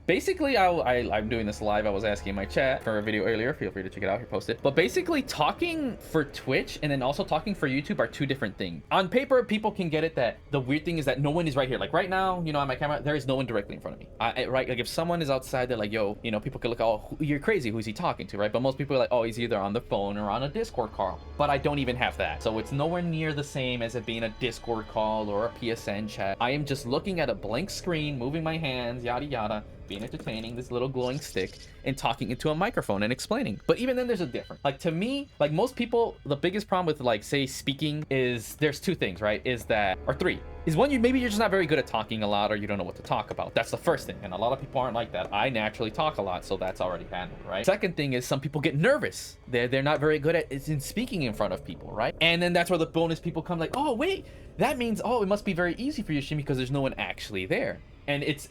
Basically, I'm doing this live. I was asking in my chat for a video earlier. Feel free to check it out here, post it. But basically, talking for Twitch and then also talking for YouTube are two different things. On paper, people can get it that the weird thing is that no one is right here. Like right now, you know, on my camera, there is no one directly in front of me. Right? Like if someone is outside, they're like, yo, you know, people can look, oh, you're crazy. Who's he talking to, right? But most people are like, oh, he's either on the phone or on a Discord call. But I don't even have that. So it's nowhere near the same as it being a Discord call or a PSN chat. I am just looking at a blank screen, moving my hands, yada, yada, being entertaining, this little glowing stick, and talking into a microphone and explaining. But even then, there's a difference. Like to me, like most people, the biggest problem with like say speaking is there's two things, right? Is that, or three, is one, maybe you're just not very good at talking a lot or you don't know what to talk about. That's the first thing. And a lot of people aren't like that. I naturally talk a lot, so that's already handled, right? Second thing is some people get nervous. They're not very good at in speaking in front of people, right? And then that's where the bonus people come like, oh wait, that means, oh, it must be very easy for you, Shimi, because there's no one actually there. And it's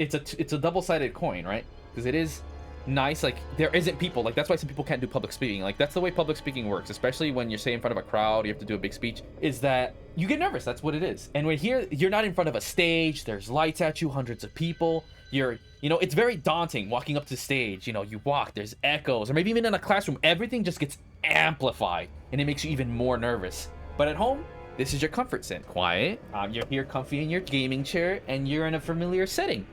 a double-sided coin, right? Because it is nice, like there isn't people, like that's why some people can't do public speaking. Like that's the way public speaking works, especially when you're say in front of a crowd, you have to do a big speech, is that you get nervous. That's what it is. And when here you're not in front of a stage, there's lights at you, hundreds of people, you know, it's very daunting walking up to stage. You know, you walk, there's echoes, or maybe even in a classroom, everything just gets amplified and it makes you even more nervous. But at home, this is your comfort zone. Quiet. You're here comfy in your gaming chair and you're in a familiar setting.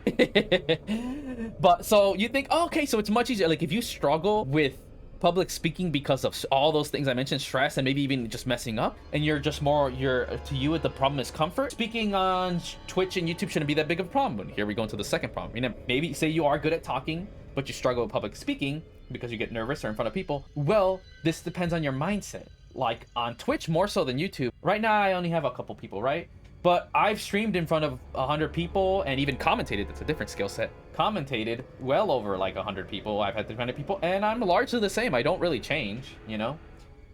But so you think, oh, okay, so it's much easier. Like if you struggle with public speaking because of all those things I mentioned, stress and maybe even just messing up, and you're just more, to you the problem is comfort, speaking on Twitch and YouTube shouldn't be that big of a problem. But here we go into the second problem. You know, maybe say you are good at talking, but you struggle with public speaking because you get nervous or in front of people. Well, this depends on your mindset. Like on Twitch more so than YouTube. Right now I only have a couple people, right? But I've streamed in front of 100 people and even commentated. That's a different skill set. Commentated well over like 100 people. I've had 300 people and I'm largely the same. I don't really change, you know?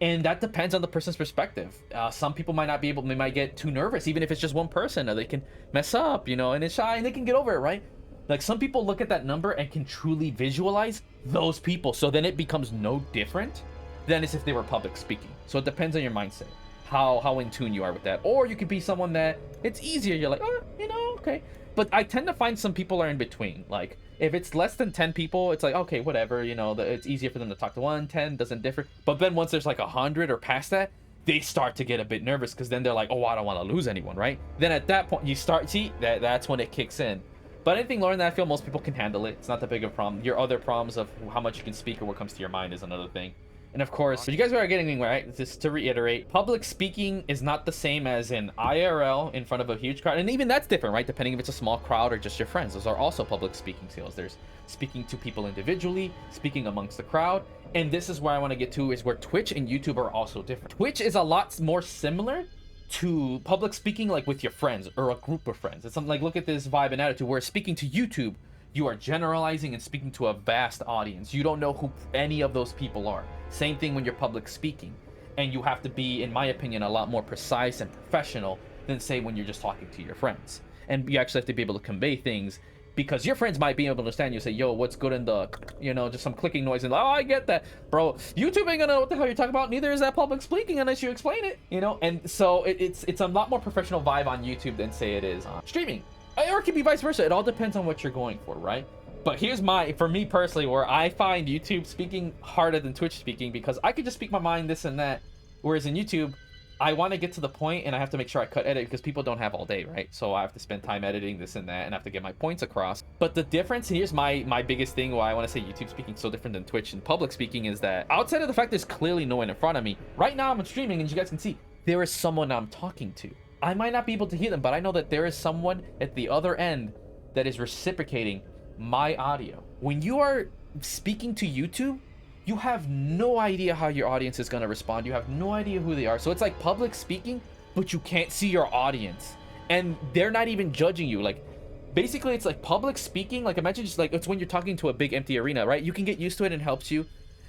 And that depends on the person's perspective. Some people might not be able, they might get too nervous, even if it's just one person, or they can mess up, you know, and it's shy and they can get over it, right? Like some people look at that number and can truly visualize those people. So then it becomes no different than as if they were public speaking. So it depends on your mindset, how in tune you are with that. Or you could be someone that it's easier. You're like, oh, you know, okay. But I tend to find some people are in between. Like if it's less than 10 people, it's like, okay, whatever, you know, it's easier for them to talk to 1, 10 doesn't differ. But then once there's like 100 or past that, they start to get a bit nervous because then they're like, oh, I don't want to lose anyone, right? Then at that point you start, see, that's when it kicks in. But anything lower than that, I feel most people can handle it. It's not that big of a problem. Your other problems of how much you can speak or what comes to your mind is another thing. And of course, you guys are getting right, just to reiterate, public speaking is not the same as in IRL in front of a huge crowd. And even that's different, right? Depending if it's a small crowd or just your friends. Those are also public speaking skills. There's speaking to people individually, speaking amongst the crowd. And this is where I want to get to, is where Twitch and YouTube are also different. Twitch is a lot more similar to public speaking, like with your friends or a group of friends. It's something like, look at this vibe and attitude, where speaking to YouTube, you are generalizing and speaking to a vast audience. You don't know who any of those people are. Same thing when you're public speaking. And you have to be, in my opinion, a lot more precise and professional than say when you're just talking to your friends. And you actually have to be able to convey things, because your friends might be able to understand you. Say, yo, what's good in the, you know, just some clicking noise, and oh, I get that, bro. YouTube ain't gonna know what the hell you're talking about. Neither is that public speaking unless you explain it, you know. And so it's a lot more professional vibe on YouTube than say it is on streaming. Or it could be vice versa. It all depends on what you're going for, right? But here's for me personally, where I find YouTube speaking harder than Twitch speaking, because I could just speak my mind, this and that. Whereas in YouTube, I want to get to the point and I have to make sure I cut edit, because people don't have all day, right? So I have to spend time editing this and that and I have to get my points across. But the difference, here's my biggest thing why I want to say YouTube speaking is so different than Twitch and public speaking, is that outside of the fact there's clearly no one in front of me, right now I'm streaming and you guys can see there is someone I'm talking to. I might not be able to hear them, but I know that there is someone at the other end that is reciprocating my audio. When you are speaking to YouTube, you have no idea how your audience is going to respond. You have no idea who they are. So it's like public speaking, but you can't see your audience. And they're not even judging you. Like, basically, it's like public speaking. Like, imagine just like, it's when you're talking to a big empty arena, right? You can get used to it and it helps you.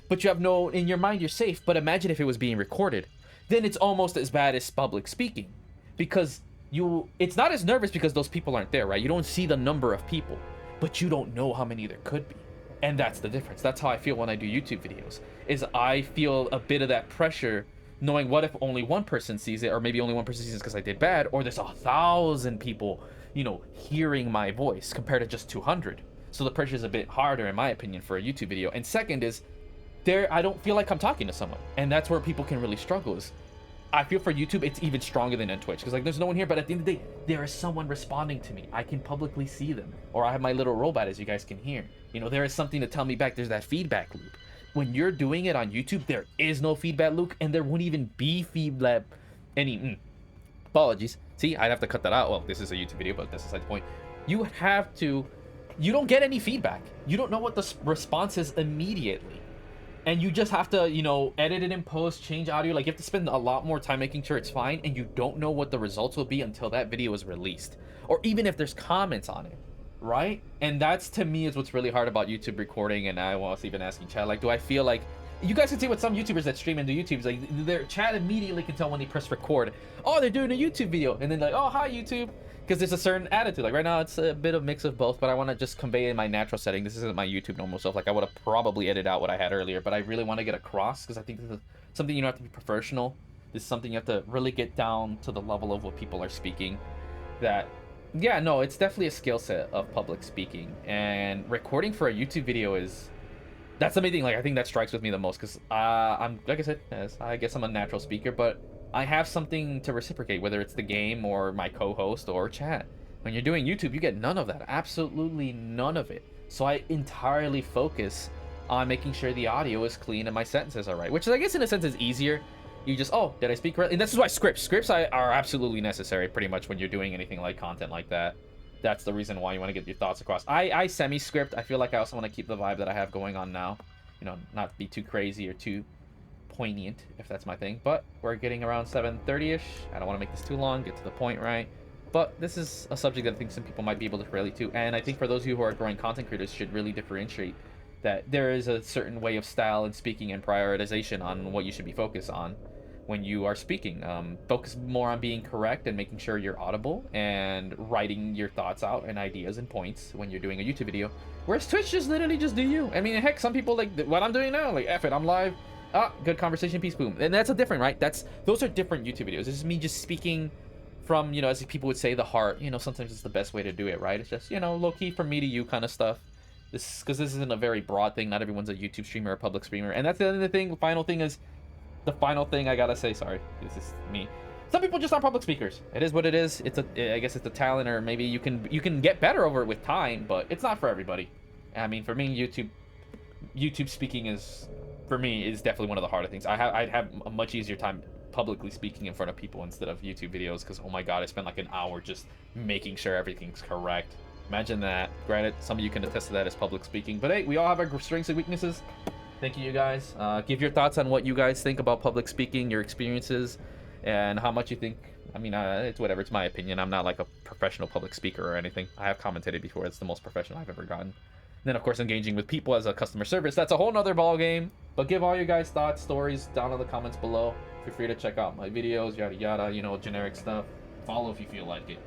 But you have no, in your mind, you're safe. But imagine if it was being recorded. Then it's almost as bad as public speaking. Because it's not as nervous because those people aren't there, right? You don't see the number of people. But you don't know how many there could be. And that's the difference. That's how I feel when I do YouTube videos, is I feel a bit of that pressure, knowing what if only one person sees it, or maybe only one person sees it because I did bad, or there's 1,000 people, you know, hearing my voice compared to just 200. So the pressure is a bit harder, in my opinion, for a YouTube video. And second is, I don't feel like I'm talking to someone, and that's where people can really struggle. Is I feel for YouTube it's even stronger than on Twitch, because like there's no one here, but at the end of the day there is someone responding to me. I can publicly see them, or I have my little robot, as you guys can hear. You know, there is something to tell me back. There's that feedback loop. When you're doing it on YouTube, there is no feedback loop, and there won't even be feedback apologies. See, I'd have to cut that out. Well, this is a YouTube video, but that's beside the point. You don't get any feedback. You don't know what the response is immediately. And you just have to, you know, edit it in post, change audio. Like, you have to spend a lot more time making sure it's fine, and you don't know what the results will be until that video is released. Or even if there's comments on it, right? And that's, to me, is what's really hard about YouTube recording. And I was even asking chat, like, do I feel like... You guys can see with some YouTubers that stream into YouTube, like, their chat immediately can tell when they press record. Oh, they're doing a YouTube video. And then like, oh, hi, YouTube. Because there's a certain attitude. Like right now it's a bit of mix of both, but I want to just convey in my natural setting. This isn't my YouTube normal self. Like I would have probably edited out what I had earlier, but I really want to get across, because I think this is something you don't have to be professional. This is something you have to really get down to the level of what people are speaking. That, yeah, no, it's definitely a skill set of public speaking, and recording for a YouTube video that's the main thing. Like I think that strikes with me the most, because I'm, like I said, I guess I'm a natural speaker, but I have something to reciprocate, whether it's the game or my co-host or chat. When you're doing YouTube, you get none of that. Absolutely none of it. So I entirely focus on making sure the audio is clean and my sentences are right, which I guess in a sense is easier. You just, oh, did I speak correctly? And this is why scripts are absolutely necessary pretty much when you're doing anything like content like that. That's the reason why you want to get your thoughts across. I semi-script. I feel like I also want to keep the vibe that I have going on now. You know, not be too crazy or too poignant, if that's my thing. But we're getting around 7:30ish. I don't want to make this too long, get to the point, right? But this is a subject that I think some people might be able to relate to, and I think for those of you who are growing content creators should really differentiate that there is a certain way of style and speaking and prioritization on what you should be focused on when you are speaking. Focus more on being correct and making sure you're audible and writing your thoughts out and ideas and points when you're doing a YouTube video, whereas Twitch just literally just do you. I mean, heck, some people like what I'm doing now, like F it, I'm live. Good conversation, peace, boom. And that's a different, right? Those are different YouTube videos. This is me just speaking from, you know, as people would say, the heart. You know, sometimes it's the best way to do it, right? It's just, you know, low-key from me to you kind of stuff. Because this isn't a very broad thing. Not everyone's a YouTube streamer or a public streamer. And that's the other thing. The final thing I gotta say, sorry, this is me. Some people just aren't public speakers. It is what it is. I guess it's a talent, or maybe you can get better over it with time, but it's not for everybody. I mean, for me, YouTube speaking is definitely one of the harder things. I'd have a much easier time publicly speaking in front of people instead of YouTube videos, because oh my god, I spend like an hour just making sure everything's correct. Imagine that. Granted, some of you can attest to that as public speaking, but hey, we all have our strengths and weaknesses. Thank you guys. Give your thoughts on what you guys think about public speaking, your experiences, and how much you think. I mean, it's whatever, it's my opinion. I'm not like a professional public speaker or anything. I have commentated before. It's the most professional I've ever gotten. Then, of course, engaging with people as a customer service. That's a whole nother ball game. But give all your guys' thoughts, stories down in the comments below. Feel free to check out my videos, yada yada, you know, generic stuff. Follow if you feel like it.